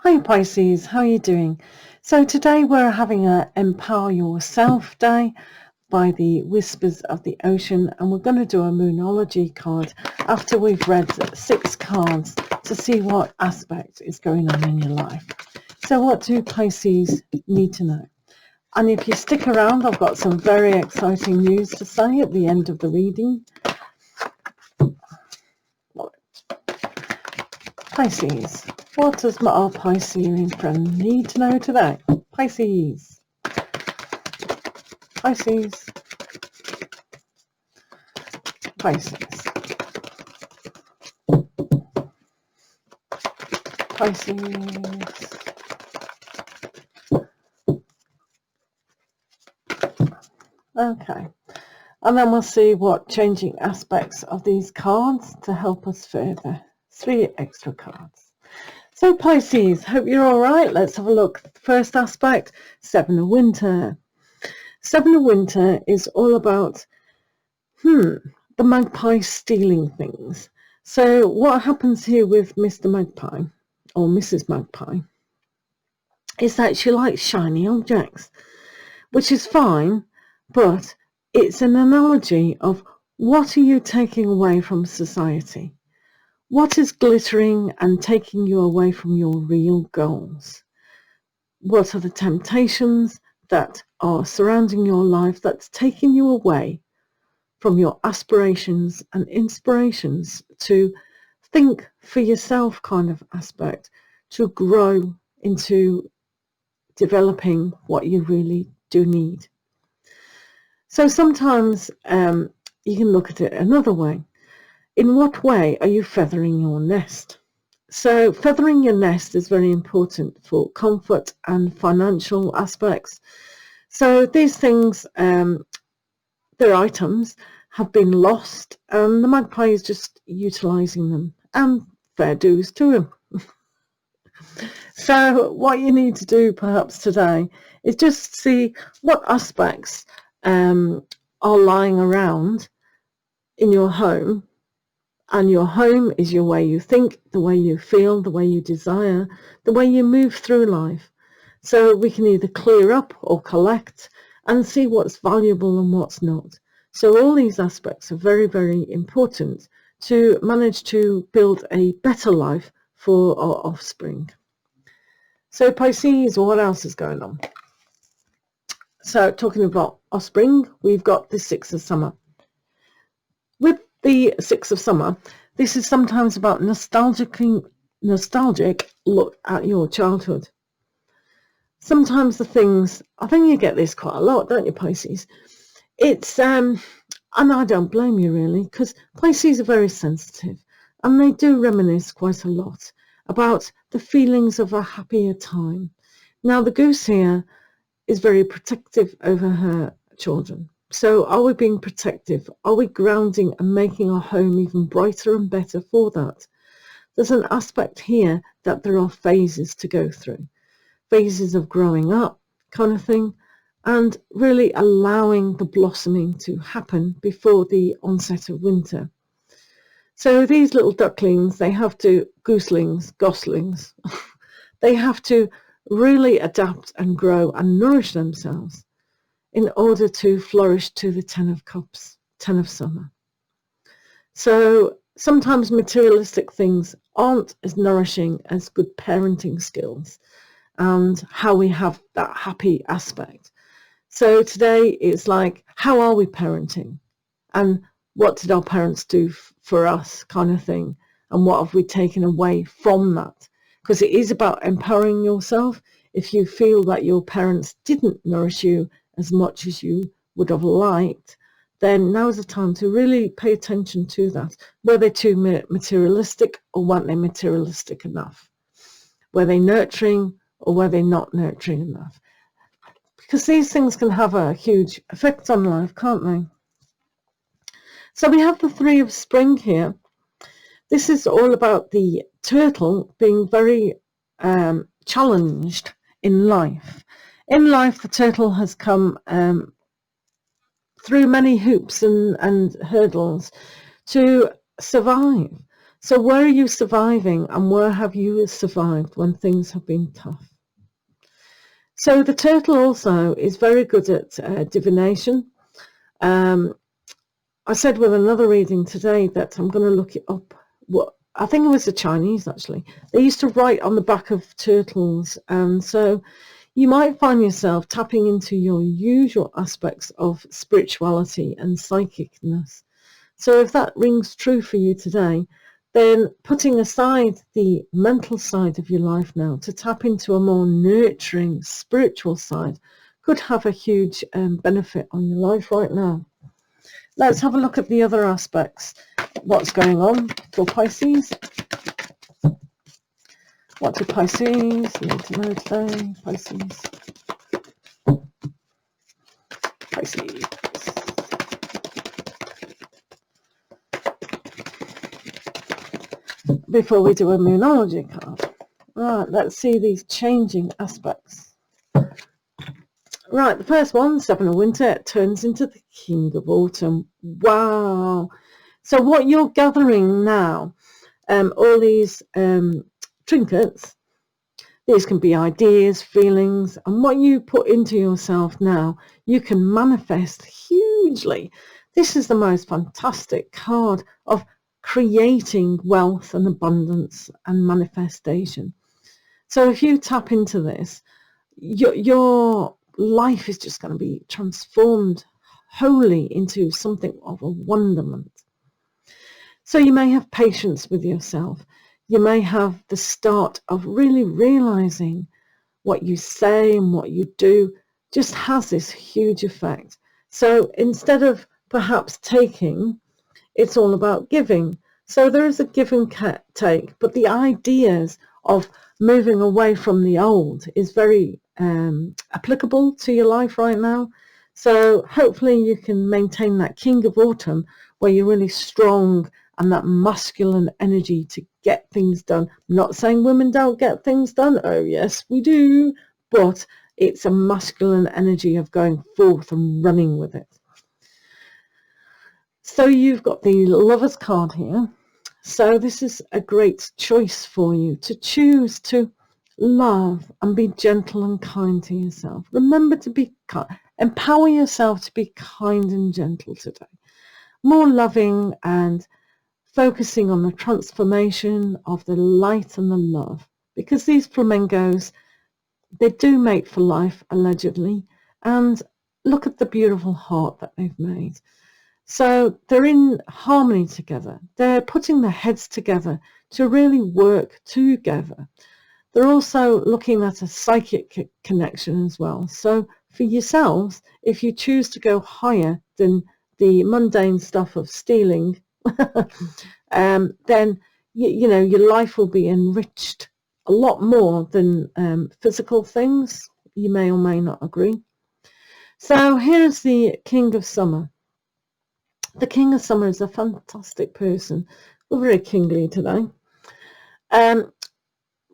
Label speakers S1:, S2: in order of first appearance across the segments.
S1: Hi Pisces, how are you doing? So today we're having a Empower Yourself Day by the Whispers of the Ocean, and we're going to do a moonology card after we've read 6 cards to see what aspect is going on in your life. So what do Pisces need to know? And if you stick around, I've got some very exciting news to say at the end of the reading. Pisces, what does our Piscean friend need to know today? Pisces. Pisces. Pisces. Pisces. Okay. And then we'll see what changing aspects of these cards to help us further. 3 extra cards. So Pisces, hope you're all right. Let's have a look. First aspect, 7 of Winter. 7 of Winter is all about the magpie stealing things. So what happens here with Mr. Magpie or Mrs. Magpie is that she likes shiny objects, which is fine, but it's an analogy of what are you taking away from society? What is glittering and taking you away from your real goals? What are the temptations that are surrounding your life that's taking you away from your aspirations and inspirations to think for yourself kind of aspect, to grow into developing what you really do need? So sometimes you can look at it another way. In what way are you feathering your nest? So feathering your nest is very important for comfort and financial aspects. So these things, their items, have been lost, and the magpie is just utilising them, and fair dues to him. So what you need to do perhaps today is just see what aspects are lying around in your home. And your home is your way you think, the way you feel, the way you desire, the way you move through life. So we can either clear up or collect and see what's valuable and what's not. So all these aspects are very, very important to manage to build a better life for our offspring. So Pisces, what else is going on? So talking about offspring, we've got the 6 of Summer. With the 6 of Summer, this is sometimes about nostalgic look at your childhood. Sometimes the things, I think you get this quite a lot, don't you, Pisces? It's, and I don't blame you really, because Pisces are very sensitive, and they do reminisce quite a lot about the feelings of a happier time. Now, the goose here is very protective over her children. So are we being protective? Are we grounding and making our home even brighter and better for that? There's an aspect here that there are phases to go through. Phases of growing up kind of thing, and really allowing the blossoming to happen before the onset of winter. So these little ducklings, they have to, goslings, they have to really adapt and grow and nourish themselves in order to flourish to the 10 of Cups, 10 of Summer. So sometimes materialistic things aren't as nourishing as good parenting skills and how we have that happy aspect. So today it's like, how are we parenting? And what did our parents do for us kind of thing? And what have we taken away from that? Because it is about empowering yourself. If you feel that your parents didn't nourish you as much as you would have liked, then now is the time to really pay attention to that. Were they too materialistic, or weren't they materialistic enough? Were they nurturing, or were they not nurturing enough? Because these things can have a huge effect on life, can't they? So we have the 3 of Spring here. This is all about the turtle being very challenged in life. In life, the turtle has come through many hoops and hurdles to survive. So where are you surviving, and where have you survived when things have been tough? So the turtle also is very good at divination. I said with another reading today that I'm going to look it up. What I think it was the Chinese, actually. They used to write on the back of turtles, and so you might find yourself tapping into your usual aspects of spirituality and psychicness. So if that rings true for you today, then putting aside the mental side of your life now to tap into a more nurturing spiritual side could have a huge benefit on your life right now. Let's have a look at the other aspects. What's going on for Pisces? What do Pisces need to know today? Pisces. Pisces. Before we do a moonology card. Right, let's see these changing aspects. Right, the first one, Seven of Winter, it turns into the King of Autumn. Wow. So what you're gathering now, all these trinkets, these can be ideas, feelings, and what you put into yourself now, you can manifest hugely. This is the most fantastic card of creating wealth and abundance and manifestation. So if you tap into this, your life is just going to be transformed wholly into something of a wonderment. So you may have patience with yourself. You may have the start of really realizing what you say and what you do just has this huge effect. So instead of perhaps taking, it's all about giving. So there is a give and take, but the ideas of moving away from the old is very applicable to your life right now. So hopefully you can maintain that King of Autumn where you're really strong and that masculine energy to get things done. I'm not saying women don't get things done. Oh yes, we do. But it's a masculine energy of going forth and running with it. So you've got the Lover's card here. So this is a great choice for you to choose to love and be gentle and kind to yourself. Remember to be kind. Empower yourself to be kind and gentle today. More loving and focusing on the transformation of the light and the love. Because these flamingos, they do mate for life, allegedly. And look at the beautiful heart that they've made. So they're in harmony together. They're putting their heads together to really work together. They're also looking at a psychic connection as well. So for yourselves, if you choose to go higher than the mundane stuff of stealing, then you know your life will be enriched a lot more than physical things. You may or may not agree. So here's the King of Summer. The King of Summer is a fantastic person. We're very kingly today.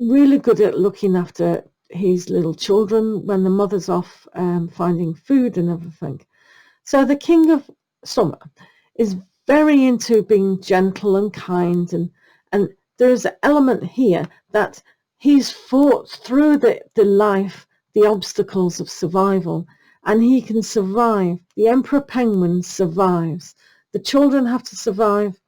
S1: Really good at looking after his little children when the mother's off finding food and everything. So the King of Summer is very into being gentle and kind, and there's an element here that he's fought through the life, the obstacles of survival, and he can survive. The Emperor Penguin survives. The children have to survive.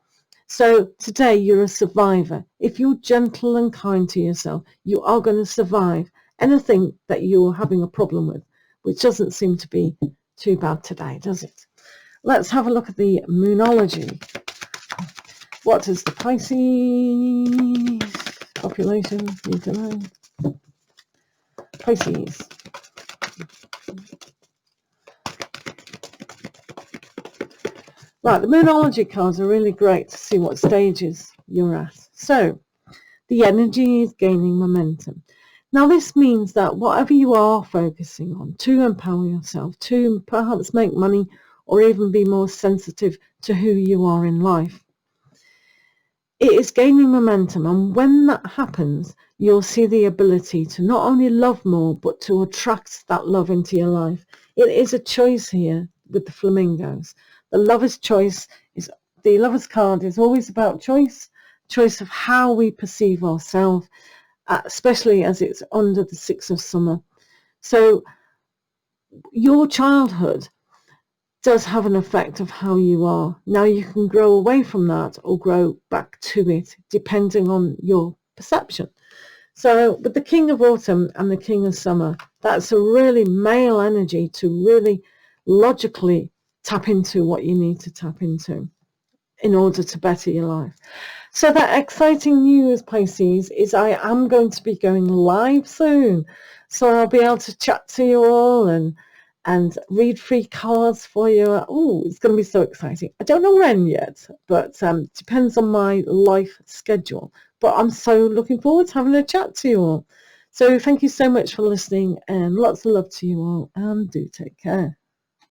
S1: So today you're a survivor. If you're gentle and kind to yourself, you are going to survive anything that you're having a problem with, which doesn't seem to be too bad today, does it? Let's have a look at the moonology. What does the Pisces population need to know? Pisces. Right, the moonology cards are really great to see what stages you're at. So, the energy is gaining momentum. Now, this means that whatever you are focusing on to empower yourself, to perhaps make money or even be more sensitive to who you are in life, it is gaining momentum. And when that happens, you'll see the ability to not only love more, but to attract that love into your life. It is a choice here with the flamingos. The lover's choice is, the lover's card is always about choice. choice of how we perceive ourselves, especially as it's under the 6 of summer. So your childhood does have an effect of how you are. Now you can grow away from that or grow back to it, depending on your perception. So with the King of Autumn and the King of Summer, that's a really male energy to really logically tap into what you need to tap into in order to better your life. So that exciting news, Pisces, is I am going to be going live soon. So I'll be able to chat to you all and read free cards for you. Oh, it's going to be so exciting. I don't know when yet, but depends on my life schedule. But I'm so looking forward to having a chat to you all. So thank you so much for listening, and lots of love to you all, and do take care.